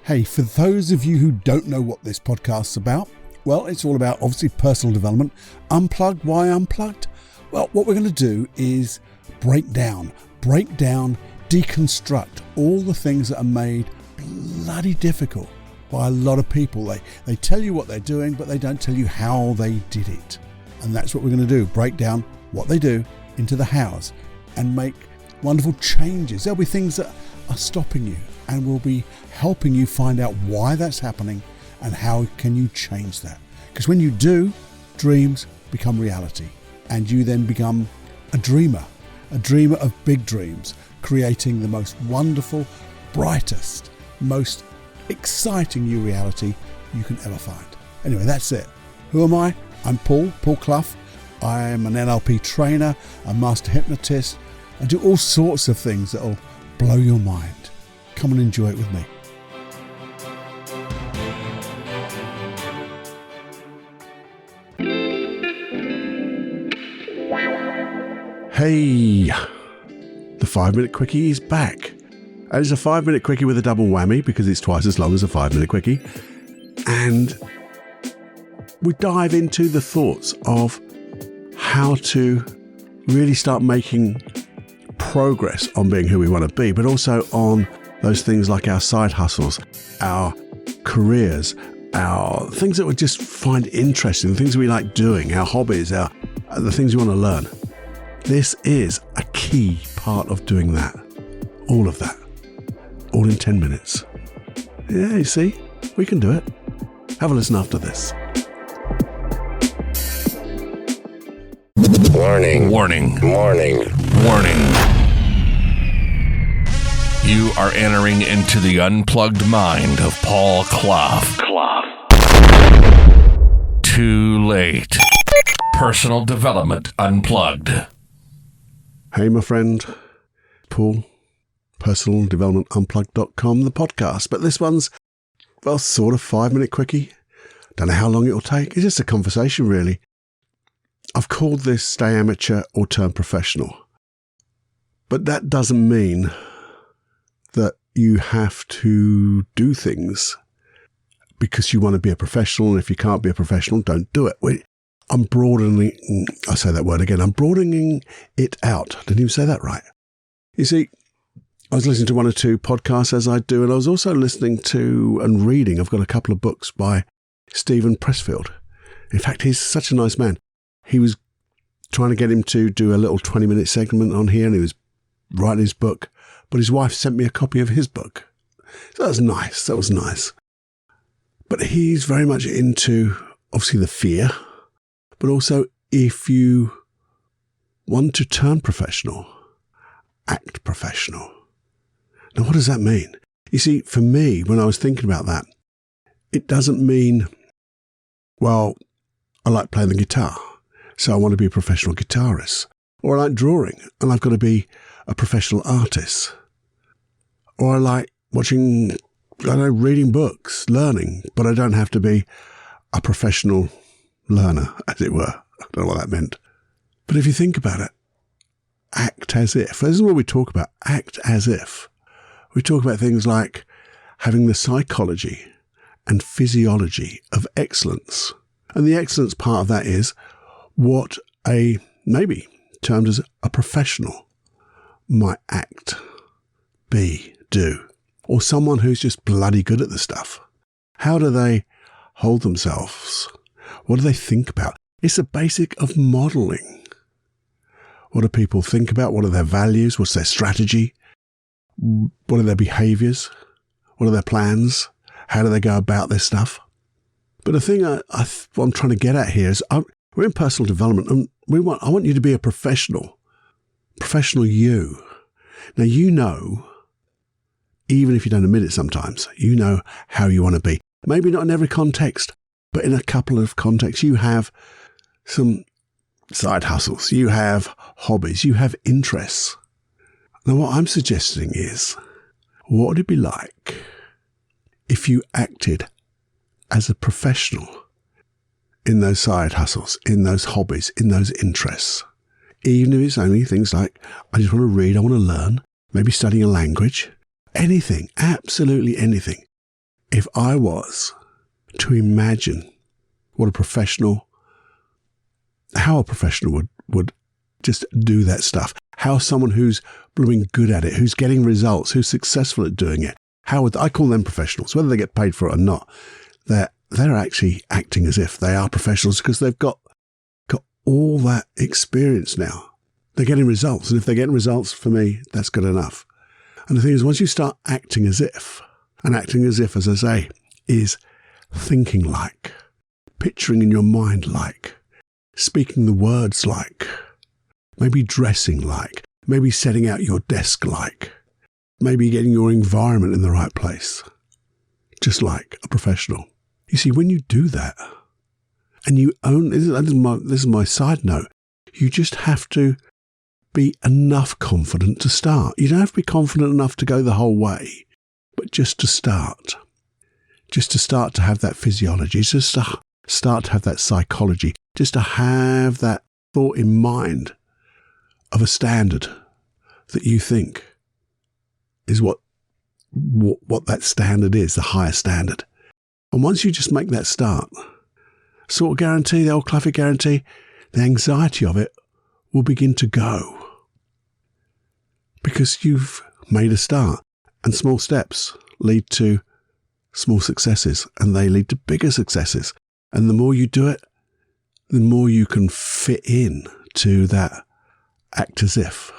Hey, for those of you who don't know what this podcast's about, well, it's all about obviously personal development. Unplugged, why unplugged? Well, what we're going to do is break down, deconstruct all the things that are made bloody difficult by a lot of people. They tell you what they're doing, but they don't tell you how they did it. And that's what we're going to do, break down what they do into the hows and make wonderful changes. There'll be things that are stopping you, and we'll be helping you find out why that's happening and how can you change that. Because when you do, dreams become reality, and you then become a dreamer of big dreams, creating the most wonderful, brightest, most exciting new reality you can ever find. Anyway, that's it. Who am I? I'm Paul Clough. I'm an NLP trainer, a master hypnotist. I do all sorts of things that'll blow your mind. Come and enjoy it with me. Hey, the 5-minute quickie is back. And it's a 5-minute quickie with a double whammy because it's twice as long as a 5-minute quickie. And we dive into the thoughts of how to really start making progress on being who we want to be, but also on those things like our side hustles, our careers, our things that we just find interesting, things we like doing, our hobbies, the things we want to learn. This is a key part of doing that. All of that. All in 10 minutes. Yeah, you see, we can do it. Have a listen after this. Warning. You are entering into the unplugged mind of Paul Clough. Too late. Personal Development Unplugged. Hey, my friend. Paul, personaldevelopmentunplugged.com, the podcast. But this one's, well, sort of 5-minute quickie. Don't know how long it'll take. It's just a conversation, really. I've called this Stay Amateur or Turn Professional. But that doesn't mean that you have to do things because you want to be a professional. And if you can't be a professional, don't do it. I'm broadening, I say that word again, I'm broadening it out. Didn't even say that right. You see, I was listening to one or two podcasts as I do, and I was also listening to and reading. I've got a couple of books by Stephen Pressfield. In fact, he's such a nice man. He was trying to get him to do a little 20-minute segment on here, and he was writing his book, but his wife sent me a copy of his book. So that was nice. But he's very much into, obviously, the fear, but also if you want to turn professional, act professional. Now, what does that mean? You see, for me, when I was thinking about that, it doesn't mean, well, I like playing the guitar, so I want to be a professional guitarist. Or I like drawing, and I've got to be a professional artist. Or I like watching, reading books, learning, but I don't have to be a professional learner, as it were. I don't know what that meant. But if you think about it, act as if. This is what we talk about, act as if. We talk about things like having the psychology and physiology of excellence. And the excellence part of that is what maybe termed as a professional might act, be, do, or someone who's just bloody good at the stuff. How do they hold themselves? What do they think about? It's the basic of modeling. What do people think about? What are their values? What's their strategy? What are their behaviors? What are their plans? How do they go about this stuff? But the thing what I'm trying to get at here is we're in personal development, and I want you to be a professional you. Now, you know, even if you don't admit it sometimes, you know how you want to be. Maybe not in every context, but in a couple of contexts. You have some side hustles, you have hobbies, you have interests. Now, what I'm suggesting is, what would it be like if you acted as a professional in those side hustles, in those hobbies, in those interests? Even if it's only things like, I just want to read, I want to learn, maybe studying a language, anything, absolutely anything. if I was to imagine how a professional would just do that stuff, how someone who's blooming good at it, who's getting results, who's successful at doing it, how would I call them professionals, whether they get paid for it or not? They're actually acting as if they are professionals because they've got all that experience now. They're getting results, and if they're getting results, for me, that's good enough. And the thing is, once you start acting as if, and acting as if, as I say, is thinking like, picturing in your mind like, speaking the words like, maybe dressing like, maybe setting out your desk like, maybe getting your environment in the right place, just like a professional. You see, when you do that, and you own, this is my side note, you just have to be enough confident to start. You don't have to be confident enough to go the whole way, but just to start. Just to start to have that physiology, just to start to have that psychology, just to have that thought in mind of a standard that you think is what that standard is, the higher standard. And once you just make that start, sort of guarantee, the old classic guarantee, the anxiety of it will begin to go. Because you've made a start, and small steps lead to small successes, and they lead to bigger successes. And the more you do it, the more you can fit in to that act as if.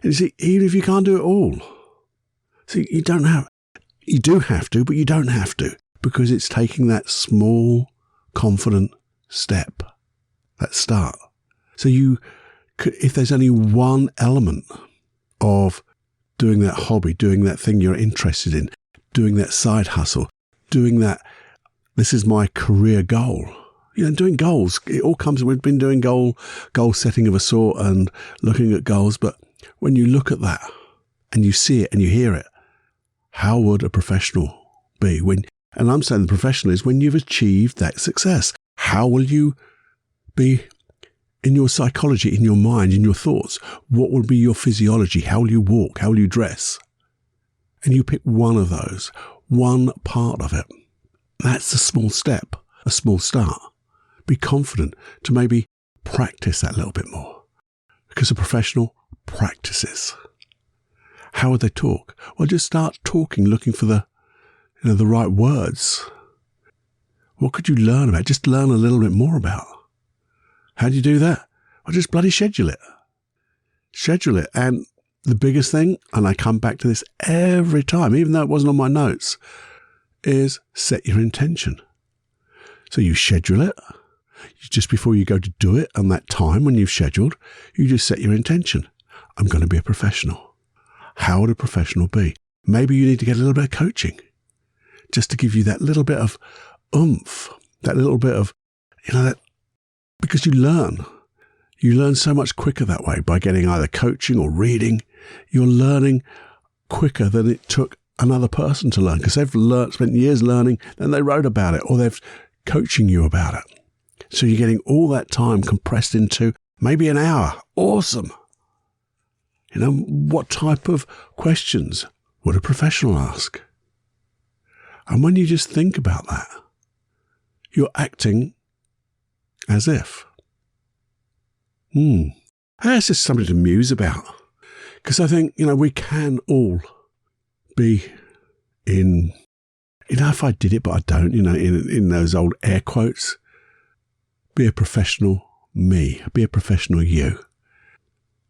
And you see, even if you can't do it all, see, you do have to, but you don't have to, because it's taking that small, confident step, that start. So you could, if there's only one element of doing that hobby, doing that thing you're interested in, doing that side hustle, doing that, this is my career goal. Doing goals, it all comes, we've been doing goal setting of a sort and looking at goals, but when you look at that and you see it and you hear it, how would a professional be? And I'm saying the professional is when you've achieved that success. How will you be in your psychology, in your mind, in your thoughts? What will be your physiology? How will you walk? How will you dress? And you pick one of those, one part of it. That's a small step, a small start. Be confident to maybe practice that a little bit more, because a professional practices. How would they talk? Well, just start talking, looking for the right words. What could you learn about? Just learn a little bit more about. How do you do that? Well, just bloody schedule it. Schedule it. And the biggest thing, and I come back to this every time, even though it wasn't on my notes, is set your intention. So you schedule it. Just before you go to do it, on that time when you've scheduled, you just set your intention. I'm going to be a professional. How would a professional be? Maybe you need to get a little bit of coaching, just to give you that little bit of oomph, that little bit of, that, because you learn so much quicker that way by getting either coaching or reading. You're learning quicker than it took another person to learn, because they've spent years learning, then they wrote about it, or they're coaching you about it. So you're getting all that time compressed into maybe an hour. Awesome. What type of questions would a professional ask? And when you just think about that, you're acting as if. That's just something to muse about. Because I think, we can all be in, if I did it, but I don't, in those old air quotes, be a professional me, be a professional you.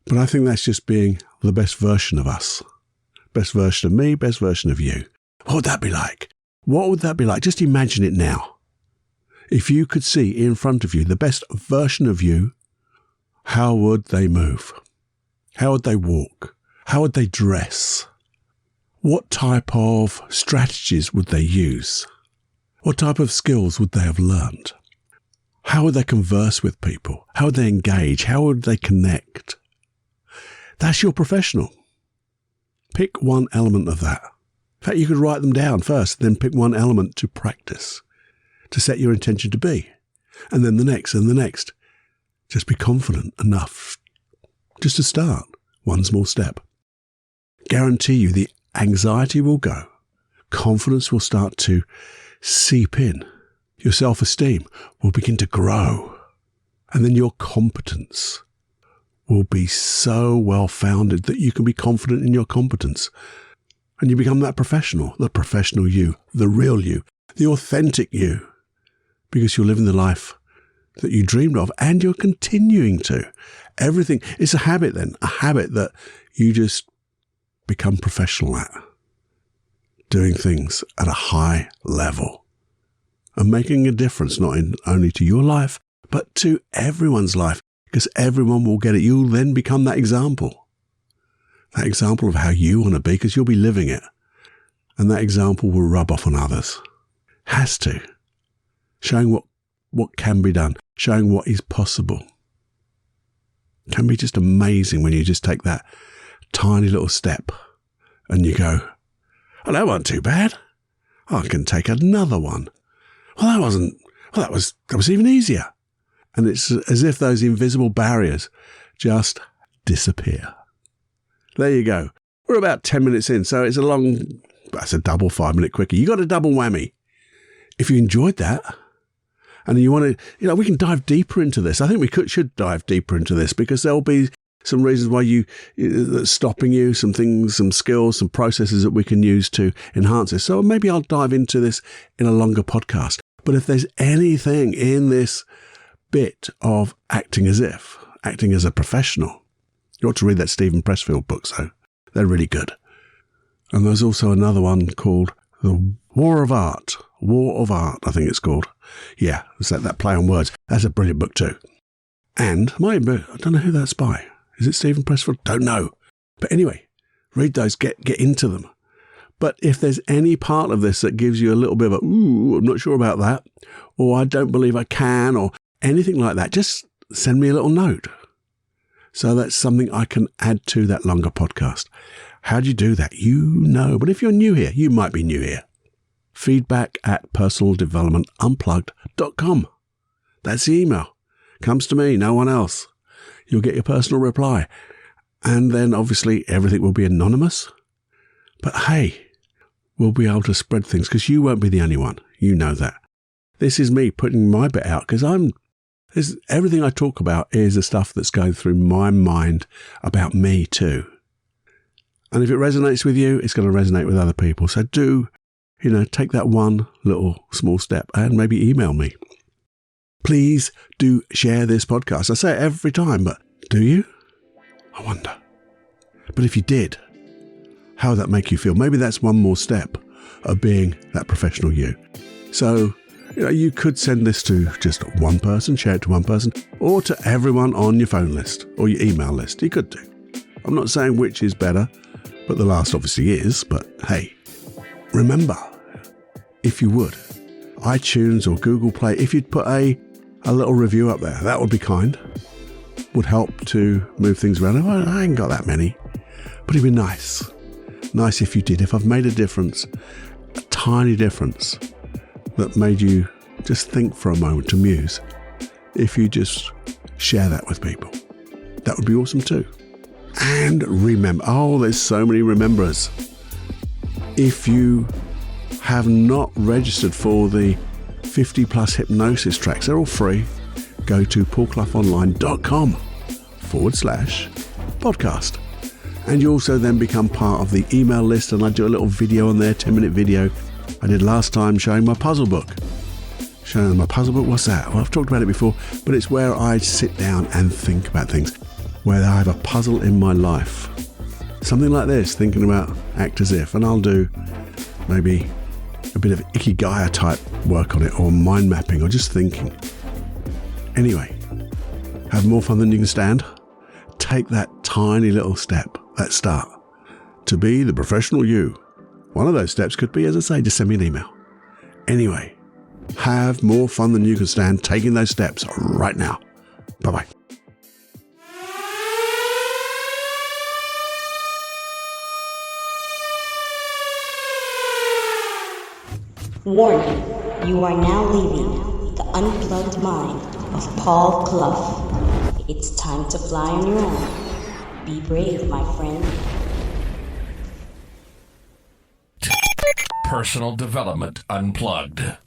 But I think that's just being the best version of us. Best version of me, best version of you. What would that be like? What would that be like? Just imagine it now. If you could see in front of you the best version of you, how would they move? How would they walk? How would they dress? What type of strategies would they use? What type of skills would they have learned? How would they converse with people? How would they engage? How would they connect? That's your professional. Pick one element of that. In fact, you could write them down first, then pick one element to practice, to set your intention to be, and then the next and the next. Just be confident enough just to start one small step. Guarantee you the anxiety will go, confidence will start to seep in. Your self-esteem will begin to grow. And then your competence will be so well-founded that you can be confident in your competence. And you become that professional you, the real you, the authentic you, because you're living the life that you dreamed of and you're continuing to. Everything is a habit then, a habit that you just become professional at, doing things at a high level and making a difference not only to your life, but to everyone's life, because everyone will get it. You'll then become that example of how you want to be, because you'll be living it. And that example will rub off on others. Has to. Showing what can be done, showing what is possible. Can be just amazing when you just take that tiny little step and you go, oh, that wasn't too bad. Oh, I can take another one. Well, that was even easier. And it's as if those invisible barriers just disappear. There you go. We're about 10 minutes in, so it's that's a double 5-minute quickie. You got a double whammy. If you enjoyed that, and you want to, we can dive deeper into this. I think we should dive deeper into this, because there'll be some reasons why that's stopping you, some things, some skills, some processes that we can use to enhance this. So maybe I'll dive into this in a longer podcast. But if there's anything in this bit of acting as a professional, you ought to read that Stephen Pressfield book, so they're really good. And there's also another one called The War of Art, I think it's called. Yeah, it's that play on words. That's a brilliant book too. And I don't know who that's by. Is it Stephen Pressfield? Don't know. But anyway, read those, get into them. But if there's any part of this that gives you a little bit of a, ooh, I'm not sure about that, or I don't believe I can, or anything like that, just send me a little note. So that's something I can add to that longer podcast. How do you do that? But if you're new here, you might be new here. feedback@personaldevelopmentunplugged.com. That's the email. Comes to me, no one else. You'll get your personal reply. And then obviously everything will be anonymous. But hey, we'll be able to spread things, because you won't be the only one. You know that. This is me putting my bit out, because everything I talk about is the stuff that's going through my mind about me too. And if it resonates with you, it's going to resonate with other people. So do, take that one little small step and maybe email me. Please do share this podcast. I say it every time, but do you? I wonder. But if you did, how would that make you feel? Maybe that's one more step of being that professional you. So, you could send this to just one person, share it to one person, or to everyone on your phone list or your email list. You could do. I'm not saying which is better, but the last obviously is. But hey, remember, if you would, iTunes or Google Play, if you'd put a little review up there, that would be kind. Would help to move things around. I ain't got that many, but it'd be nice. Nice if you did. If I've made a difference, a tiny difference, that made you just think for a moment, to muse. If you just share that with people, that would be awesome too. And remember, there's so many rememberers. If you have not registered for the 50 plus hypnosis tracks, they're all free. Go to paulcloughonline.com/podcast. And you also then become part of the email list, and I do a little video on there, 10-minute video I did last time showing my puzzle book. What's that? Well, I've talked about it before, but it's where I sit down and think about things, where I have a puzzle in my life. Something like this, thinking about act as if, and I'll do maybe a bit of ikigai type work on it, or mind mapping, or just thinking. Anyway, have more fun than you can stand. Take that tiny little step, that start, to be the professional you. One of those steps could be, as I say, just send me an email. Anyway, have more fun than you can stand taking those steps right now. Bye-bye. Warning, you are now leaving the unplugged mind of Paul Clough. It's time to fly on your own. Be brave, my friend. Personal Development Unplugged.